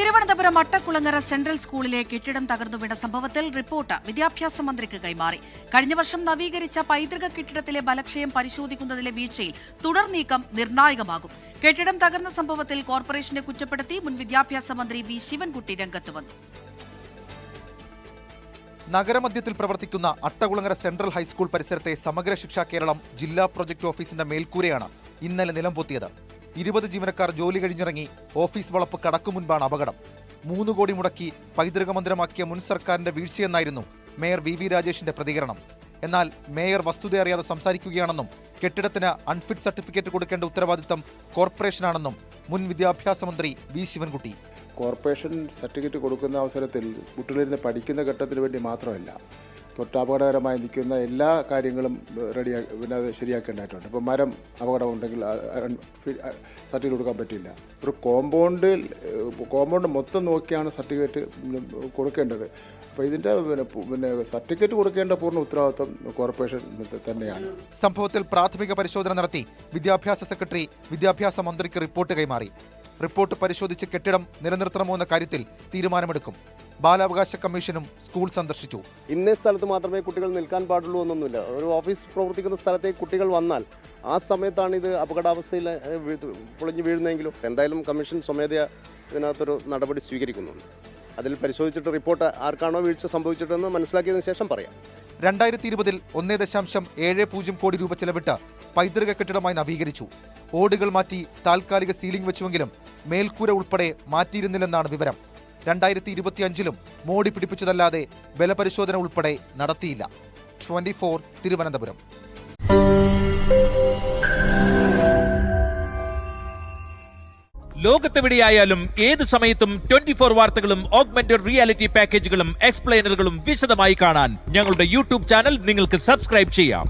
Thiruvananthapuram Attakulangara central സ്കൂളിലെ കെട്ടിടം തകർന്നു വീണ സംഭവത്തിൽ റിപ്പോർട്ട് വിദ്യാഭ്യാസ മന്ത്രിക്ക് കൈമാറി. കഴിഞ്ഞ വർഷം നവീകരിച്ച പൈതൃക കെട്ടിടത്തിലെ ബലക്ഷയം പരിശോധിക്കുന്നതിലെ വീഴ്ചയിൽ തുടർ നീക്കം നിർണായകമാകും. കെട്ടിടം തകർന്ന സംഭവത്തിൽ കോർപ്പറേഷനെ കുറ്റപ്പെടുത്തി മുൻ വിദ്യാഭ്യാസ മന്ത്രി വി ശിവൻകുട്ടി രംഗത്ത് വന്നു. നഗരമധ്യത്തിൽ പ്രവർത്തിക്കുന്ന അട്ടകുളങ്ങര സെൻട്രൽ ഹൈസ്കൂൾ പരിസരത്തെ സമഗ്ര ശിക്ഷാ കേരളം ജില്ലാ പ്രൊജക്ട് ഓഫീസിന്റെ മേൽക്കൂരയാണ് ഇന്നലെ നിലംപൊത്തിയത്. 20 ജീവനക്കാർ ജോലി കഴിഞ്ഞിറങ്ങി ഓഫീസ് വളപ്പ് കടക്കും മുൻപാണ് അപകടം. 3 കോടി മുടക്കി പൈതൃക മന്ദിരമാക്കിയ മുൻ സർക്കാരിന്റെ വീഴ്ചയെന്നായിരുന്നു മേയർ വി രാജേഷിന്റെ പ്രതികരണം. എന്നാൽ മേയർ വസ്തുത അറിയാതെ സംസാരിക്കുകയാണെന്നും കെട്ടിടത്തിന് അൺഫിറ്റ് സർട്ടിഫിക്കറ്റ് കൊടുക്കേണ്ട ഉത്തരവാദിത്തം കോർപ്പറേഷനാണെന്നും മുൻ വിദ്യാഭ്യാസ മന്ത്രി വി ശിവൻകുട്ടി. കോർപ്പറേഷൻ സർട്ടിഫിക്കറ്റ് കൊടുക്കുന്ന അവസരത്തിൽ കുട്ടികളിരുന്ന് പഠിക്കുന്ന ഘട്ടത്തിന് വേണ്ടി മാത്രമല്ല, തൊട്ടപകടകരമായി നിൽക്കുന്ന എല്ലാ കാര്യങ്ങളും ശരിയാക്കേണ്ടതായിട്ടുണ്ട്. ഇപ്പോൾ മരം അപകടമുണ്ടെങ്കിൽ സർട്ടിഫിക്കറ്റ് കൊടുക്കാൻ പറ്റില്ല. ഒരു കോമ്പൗണ്ട് മൊത്തം നോക്കിയാണ് സർട്ടിഫിക്കറ്റ് കൊടുക്കേണ്ടത്. അപ്പോൾ ഇതിൻ്റെ സർട്ടിഫിക്കറ്റ് കൊടുക്കേണ്ട പൂർണ്ണ ഉത്തരവാദിത്വം കോർപ്പറേഷൻ തന്നെയാണ്. സംഭവത്തിൽ പ്രാഥമിക പരിശോധന നടത്തി വിദ്യാഭ്യാസ സെക്രട്ടറി വിദ്യാഭ്യാസ മന്ത്രിക്ക് റിപ്പോർട്ട് കൈമാറി. റിപ്പോർട്ട് പരിശോധിച്ച് കെട്ടിടം നിലനിർത്തണമോ എന്ന കാര്യത്തിൽ തീരുമാനമെടുക്കും. ബാലാവകാശ കമ്മീഷനും സ്കൂൾ സന്ദർശിച്ചു. ഇന്ന സ്ഥലത്ത് മാത്രമേ കുട്ടികൾ നിൽക്കാൻ പാടുള്ളൂ എന്നൊന്നുമില്ല. ഒരു ഓഫീസ് പ്രവർത്തിക്കുന്ന സ്ഥലത്തേക്ക് കുട്ടികൾ വന്നാൽ ആ സമയത്താണ് ഇത് അപകടാവസ്ഥയിൽ പൊളിഞ്ഞു വീഴുന്നതെങ്കിലും എന്തായാലും കമ്മീഷൻ സ്വമേധയാ ഇതിനകത്തൊരു നടപടി സ്വീകരിക്കുന്നുണ്ട്. അതിൽ പരിശോധിച്ചിട്ട് റിപ്പോർട്ട് ആർക്കാണോ വീഴ്ച സംഭവിച്ചിട്ടെന്ന് മനസ്സിലാക്കിയതിനു ശേഷം പറയാം. 2020 1.70 കോടി രൂപ ചെലവിട്ട് പൈതൃക കെട്ടിടമായി നവീകരിച്ചു. ഓടുകൾ മാറ്റി താൽക്കാലിക സീലിംഗ് വെച്ചുവെങ്കിലും മേൽക്കൂര ഉൾപ്പെടെ മാറ്റിയിരുന്നില്ലെന്നാണ് വിവരം. 2025 മോടി പിടിപ്പിച്ചതല്ലാതെ ബലപരിശോധന ഉൾപ്പെടെ നടത്തിയില്ല. 24 തിരുവനന്തപുരം. ലോകത്തെവിടെയായാലും ഏത് സമയത്തും 24 വാർത്തകളും ഓഗ്മെന്റഡ് റിയാലിറ്റി പാക്കേജുകളും എക്സ്പ്ലെയിനറുകളും വിശദമായി കാണാൻ ഞങ്ങളുടെ യൂട്യൂബ് ചാനൽ നിങ്ങൾക്ക് സബ്സ്ക്രൈബ് ചെയ്യാം.